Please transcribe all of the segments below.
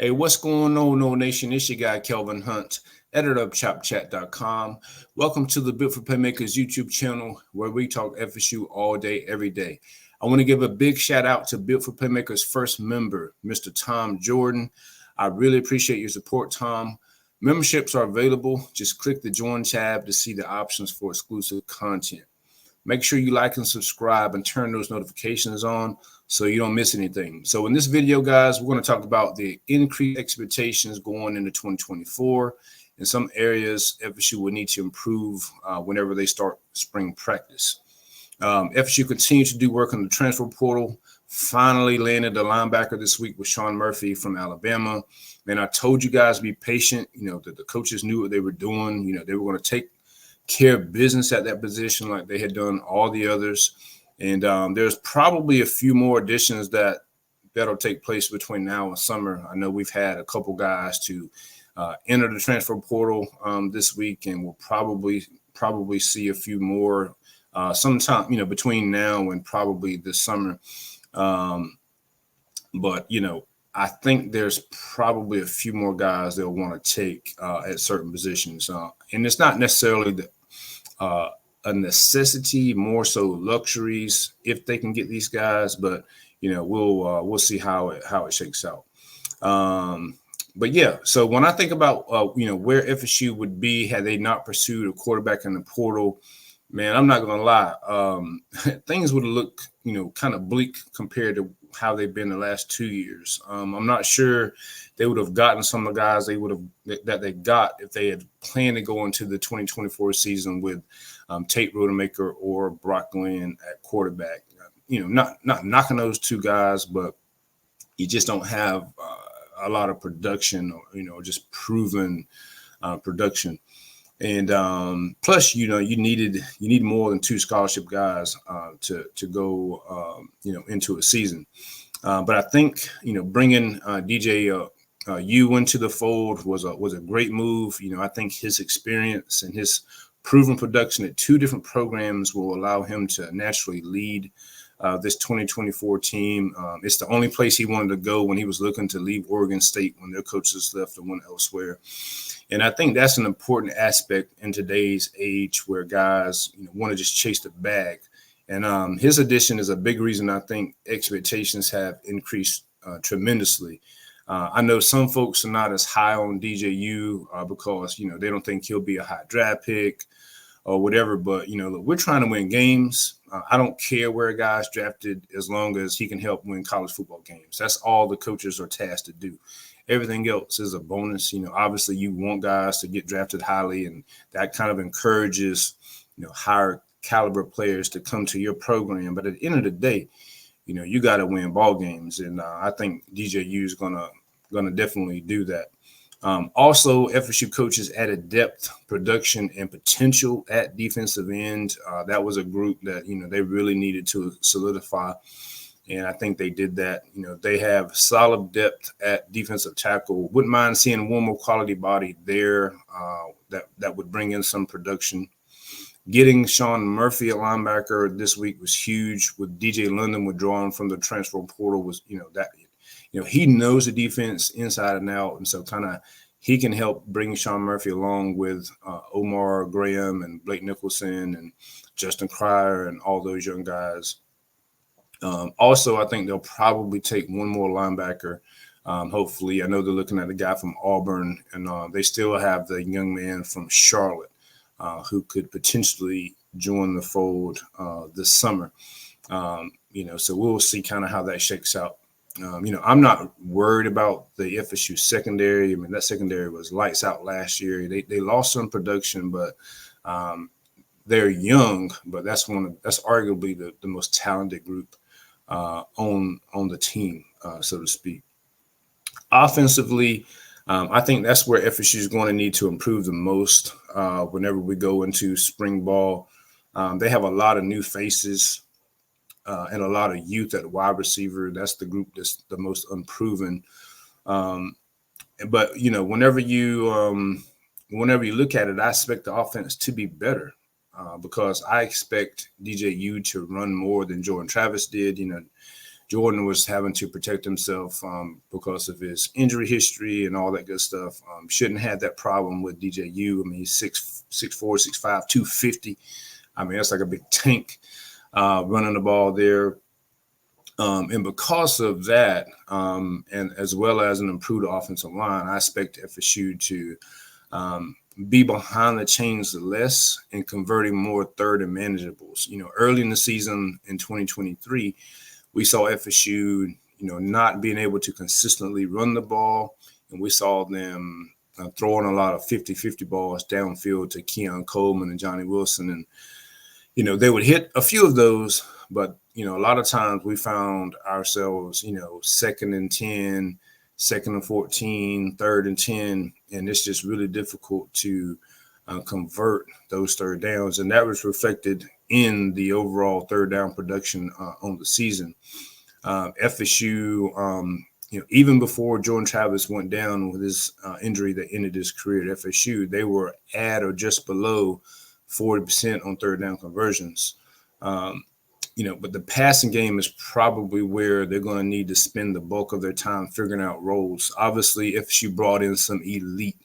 Hey, what's going on, No Nation? It's your guy, Kelvin Hunt, editor of ChopChat.com. Welcome to the Built for Playmakers YouTube channel, where we talk FSU all day, every day. I want to give a big shout out to Built for Playmakers' first member, Mr. Tom Jordan. I really appreciate your support, Tom. Memberships are available. Just click the Join tab to see the options for exclusive content. Make sure you like and subscribe and turn those notifications on so you don't miss anything. So in this video, guys, we're going to talk about the increased expectations going into 2024. In some areas, FSU will need to improve whenever they start spring practice. FSU continues to do work on the transfer portal. Finally landed a linebacker this week with Sean Murphy from Alabama. Man, I told you guys to be patient. That the coaches knew what they were doing. They were going to take care of business at that position like they had done all the others. And there's probably a few more additions that'll take place between now and summer. I know we've had a couple guys to enter the transfer portal this week, and we'll probably see a few more sometime, between now and probably this summer. But I think there's probably a few more guys they'll want to take at certain positions. And it's not necessarily a necessity, more so luxuries if they can get these guys. But we'll see how it shakes out. But yeah, so when I think about where FSU would be had they not pursued a quarterback in the portal, man, I'm not gonna lie, things would look kind of bleak compared to how they've been the last 2 years. I'm not sure they would have gotten some of the guys that they got if they had planned to go into the 2024 season with Tate Rodemaker or Brock Glenn at quarterback. Not knocking those two guys, but you just don't have a lot of production or just proven production. And plus, you need more than two scholarship guys to go into a season. But I think bringing DJ U into the fold was a great move. I think his experience and his proven production at two different programs will allow him to naturally lead this 2024 team. It's the only place he wanted to go when he was looking to leave Oregon State when their coaches left and went elsewhere. And I think that's an important aspect in today's age where guys want to just chase the bag. And his addition is a big reason I think expectations have increased tremendously. I know some folks are not as high on DJU because, they don't think he'll be a high draft pick or whatever. But, look, we're trying to win games. I don't care where a guy's drafted as long as he can help win college football games. That's all the coaches are tasked to do. Everything else is a bonus. Obviously you want guys to get drafted highly, and that kind of encourages, higher caliber players to come to your program. But at the end of the day, you got to win ball games. And I think DJU is going to definitely do that. Also, FSU coaches added depth, production, and potential at defensive end. That was a group that, they really needed to solidify. And I think they did that. They have solid depth at defensive tackle. Wouldn't mind seeing one more quality body there that would bring in some production. Getting Sean Murphy at linebacker this week was huge. With DJ London withdrawing from the transfer portal was, he knows the defense inside and out. And so he can help bring Sean Murphy along with Omar Graham and Blake Nicholson and Justin Cryer and all those young guys. Also, I think they'll probably take one more linebacker. Hopefully, I know they're looking at a guy from Auburn, and they still have the young man from Charlotte who could potentially join the fold this summer. So we'll see kind of how that shakes out. I'm not worried about the FSU secondary. I mean, that secondary was lights out last year. They lost some production, but they're young. But that's arguably the most talented group on the team, so to speak. Offensively, I think that's where FSU is going to need to improve the most whenever we go into spring ball. They have a lot of new faces and a lot of youth at wide receiver. That's the group that's the most unproven. But whenever you look at it, I expect the offense to be better because I expect DJU to run more than Jordan Travis did. Jordan was having to protect himself because of his injury history and all that good stuff. Shouldn't have had that problem with DJU. I mean, he's 6'4", 6'5", 250. I mean, that's like a big tank running the ball there. And because of that, and as well as an improved offensive line, I expect FSU to be behind the chains less and converting more third and manageables. Early in the season in 2023, we saw FSU, not being able to consistently run the ball, and we saw them throwing a lot of 50-50 balls downfield to Keon Coleman and Johnny Wilson. And, they would hit a few of those, but, a lot of times we found ourselves, 2nd and 10, 2nd and 14, 3rd and 10, and it's just really difficult to convert those third downs. And that was reflected in the overall third down production on the season. FSU, even before Jordan Travis went down with his injury that ended his career at FSU, they were at or just below 40% on third down conversions. But the passing game is probably where they're going to need to spend the bulk of their time figuring out roles. Obviously, FSU brought in some elite,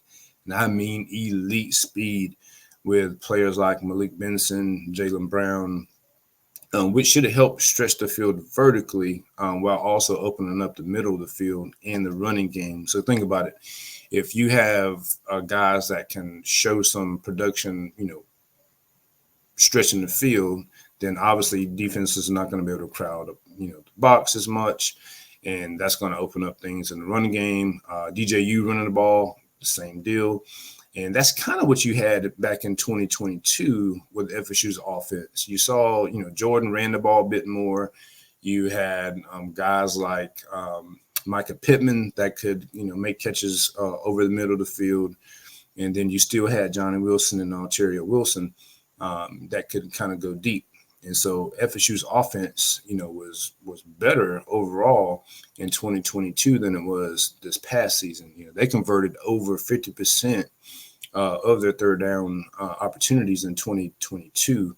and I mean elite speed with players like Malik Benson, Jaylen Brown, which should have helped stretch the field vertically while also opening up the middle of the field and the running game. So think about it. If you have guys that can show some production, stretching the field, then obviously defenses are not going to be able to crowd up, the box as much, and that's going to open up things in the running game. DJU running the ball, the same deal. And that's kind of what you had back in 2022 with FSU's offense. You saw, Jordan ran the ball a bit more. You had guys like Micah Pittman that could, make catches over the middle of the field. And then you still had Johnny Wilson and Ontario Wilson that could kind of go deep. And so FSU's offense, was better overall in 2022 than it was this past season. They converted over 50% of their third down opportunities in 2022.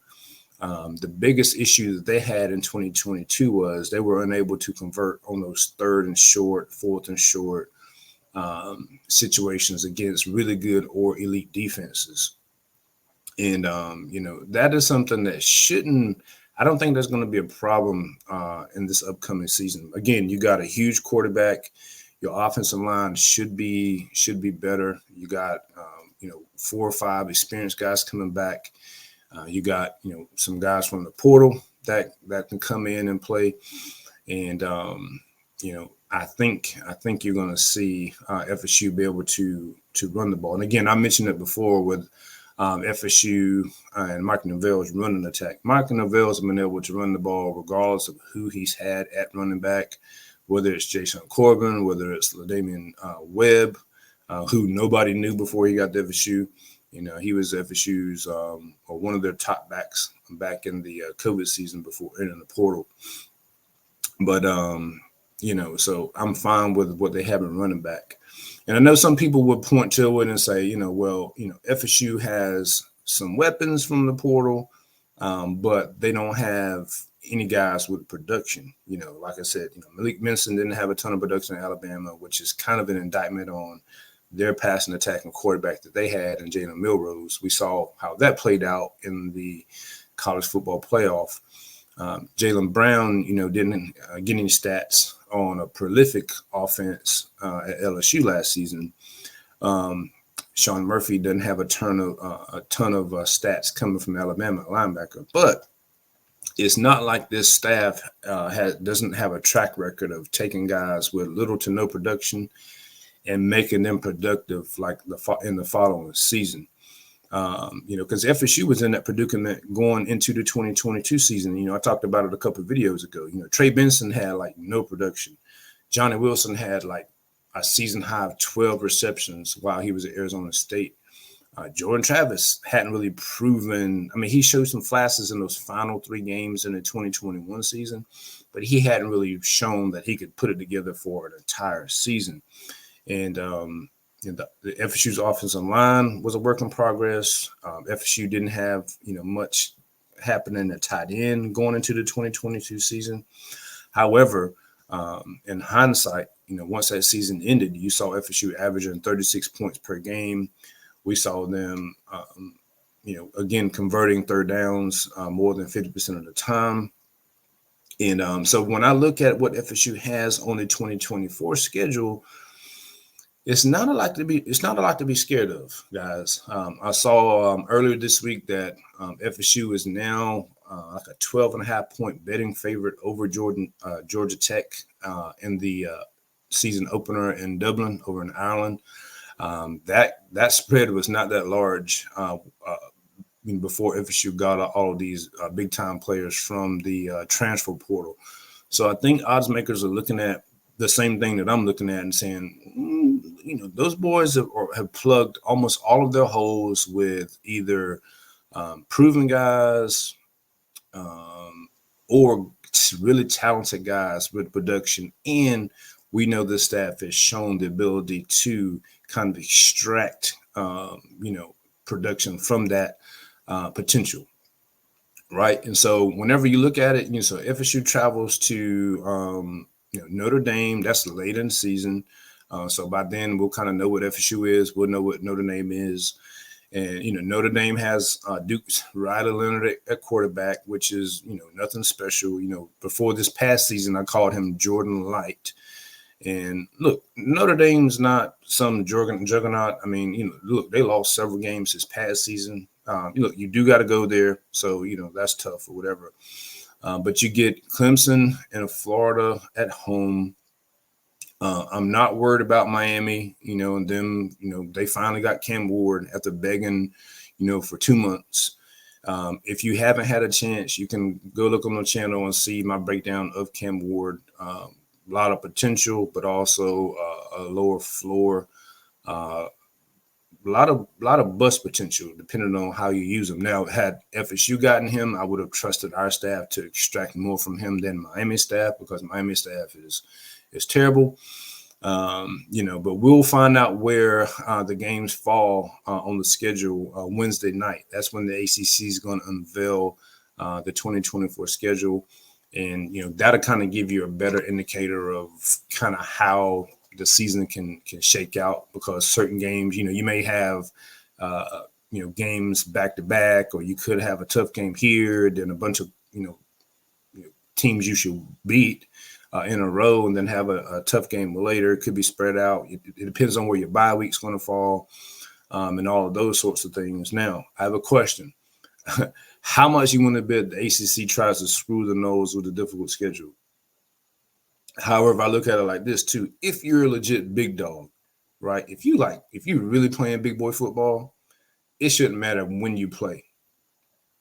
The biggest issue that they had in 2022 was they were unable to convert on those 3rd and short, 4th and short situations against really good or elite defenses. And, that is something that I don't think there's going to be a problem in this upcoming season. Again, you got a huge quarterback. Your offensive line should be better. You got, 4 or 5 experienced guys coming back. You got, some guys from the portal that can come in and play. And, I think you're going to see FSU be able to run the ball. And again, I mentioned it before with FSU and Mike Norvell's running attack. Mike Norvell's been able to run the ball regardless of who he's had at running back, whether it's Jason Corbin, whether it's LaDamian Webb, who nobody knew before he got to FSU. He was FSU's or one of their top backs back in the COVID season before entering the portal. But, so I'm fine with what they have in running back. And I know some people would point to it and say, FSU has some weapons from the portal, but they don't have any guys with production. Like I said, Malik Benson didn't have a ton of production in Alabama, which is kind of an indictment on their passing attack and quarterback that they had in Jalen Milrose. We saw how that played out in the college football playoff. Jaylen Brown, didn't get any stats on a prolific offense at LSU last season. Sean Murphy doesn't have a ton of stats coming from Alabama linebacker, but it's not like this staff doesn't have a track record of taking guys with little to no production and making them productive like in the following season. Because FSU was in that predicament going into the 2022 season. I talked about it a couple of videos ago. Trey Benson had like no production. Johnny Wilson had like a season high of 12 receptions while he was at Arizona State. Jordan Travis hadn't really proven. I mean, he showed some flashes in those final 3 games in the 2021 season, but he hadn't really shown that he could put it together for an entire season. And the FSU's offensive line was a work in progress. FSU didn't have, much happening at tight end going into the 2022 season. However, in hindsight, once that season ended, you saw FSU averaging 36 points per game. We saw them, again, converting third downs more than 50% of the time. And so when I look at what FSU has on the 2024 schedule, it's not a lot to be scared of, guys. I saw earlier this week that FSU is now like a 12.5-point betting favorite over Georgia Tech in the season opener in Dublin over in Ireland. That spread was not that large before FSU got all of these big time players from the transfer portal. So I think odds makers are looking at the same thing that I'm looking at and saying, those boys have plugged almost all of their holes with either proven guys or really talented guys with production. And we know the staff has shown the ability to kind of extract, production from that potential. Right. And so whenever you look at it, so FSU travels to, Notre Dame. That's late in the season. So by then we'll kind of know what FSU is. We'll know what Notre Dame is. And, Notre Dame has Duke's Riley Leonard at quarterback, which is, nothing special. Before this past season, I called him Jordan Light. And look, Notre Dame's not some juggernaut. I mean, look, they lost several games this past season. Look, you do got to go there. So, that's tough or whatever. But you get Clemson and Florida at home. I'm not worried about Miami, and them, they finally got Cam Ward after begging, for 2 months. If you haven't had a chance, you can go look on the channel and see my breakdown of Cam Ward. A lot of potential, but also a lower floor. A lot of bust potential, depending on how you use him. Now, had FSU gotten him, I would have trusted our staff to extract more from him than Miami staff, because Miami staff is terrible. But we'll find out where the games fall on the schedule Wednesday night. That's when the ACC is going to unveil the 2024 schedule. And, that'll kind of give you a better indicator of kind of how the season can shake out, because certain games, you may have, games back to back, or you could have a tough game here, then a bunch of, teams you should beat in a row, and then have a tough game later. It could be spread out. It depends on where your bye week's going to fall, and all of those sorts of things. Now, I have a question. How much you want to bet the ACC tries to screw the Noles with a difficult schedule? However, I look at it like this too. If you're a legit big dog, right? If you're really playing big boy football, it shouldn't matter when you play.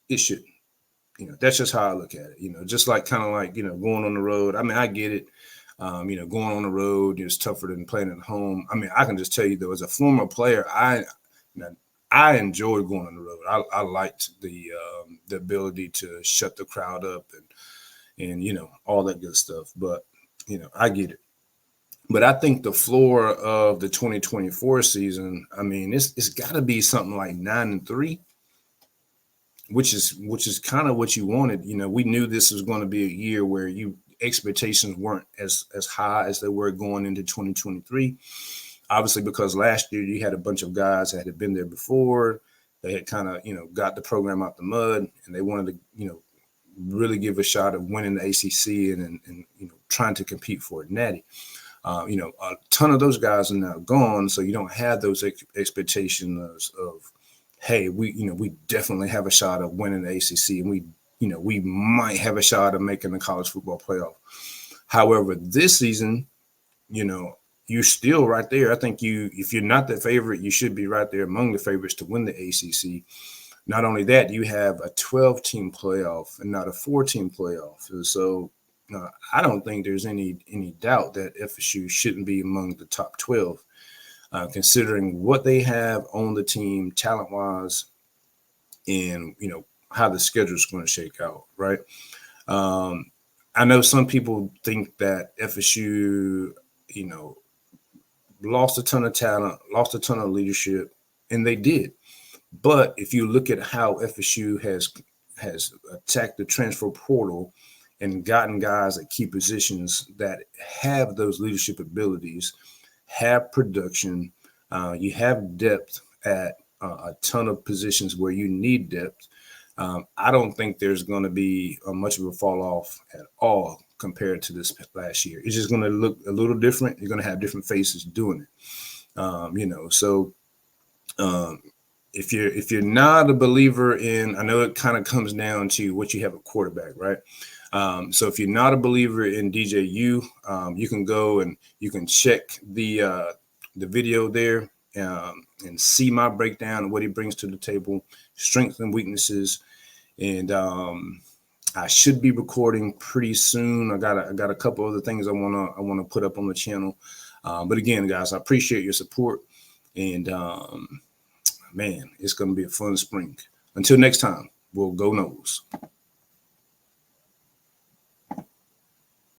It shouldn't. That's just how I look at it. Just like kind of like, going on the road. I mean, I get it. Going on the road is tougher than playing at home. I mean, I can just tell you though, as a former player, I enjoyed going on the road. I liked the ability to shut the crowd up and all that good stuff. But I get it. But I think the floor of the 2024 season, I mean, it's got to be something like 9-3, which is kind of what you wanted. We knew this was going to be a year where expectations weren't as high as they were going into 2023. Obviously, because last year you had a bunch of guys that had been there before. They had kind of, got the program out the mud, and they wanted to, really give a shot of winning the ACC and trying to compete for a natty. A ton of those guys are now gone, so you don't have those expectations of, hey, we definitely have a shot of winning the ACC, and we might have a shot of making the college football playoff. However, this season, you're still right there. I think if you're not the favorite, you should be right there among the favorites to win the ACC. Not only that, you have a 12-team playoff and not a 4-team playoff. And so I don't think there's any doubt that FSU shouldn't be among the top 12, considering what they have on the team talent-wise and, how the schedule is going to shake out, right? I know some people think that FSU, lost a ton of talent, lost a ton of leadership, and they did. But if you look at how FSU has attacked the transfer portal and gotten guys at key positions that have those leadership abilities, have production, you have depth at a ton of positions where you need depth. I don't think there's going to be much of a fall off at all compared to this last year. It's just going to look a little different. You're going to have different faces doing it. So if you're not a believer in, I know it kind of comes down to what you have a quarterback, right? So if you're not a believer in DJU, you can go and you can check the video there and see my breakdown of what he brings to the table, strengths and weaknesses. And I should be recording pretty soon. I got a couple other things I wanna put up on the channel. But again, guys, I appreciate your support. And man, it's gonna be a fun spring. Until next time, we'll go Noles.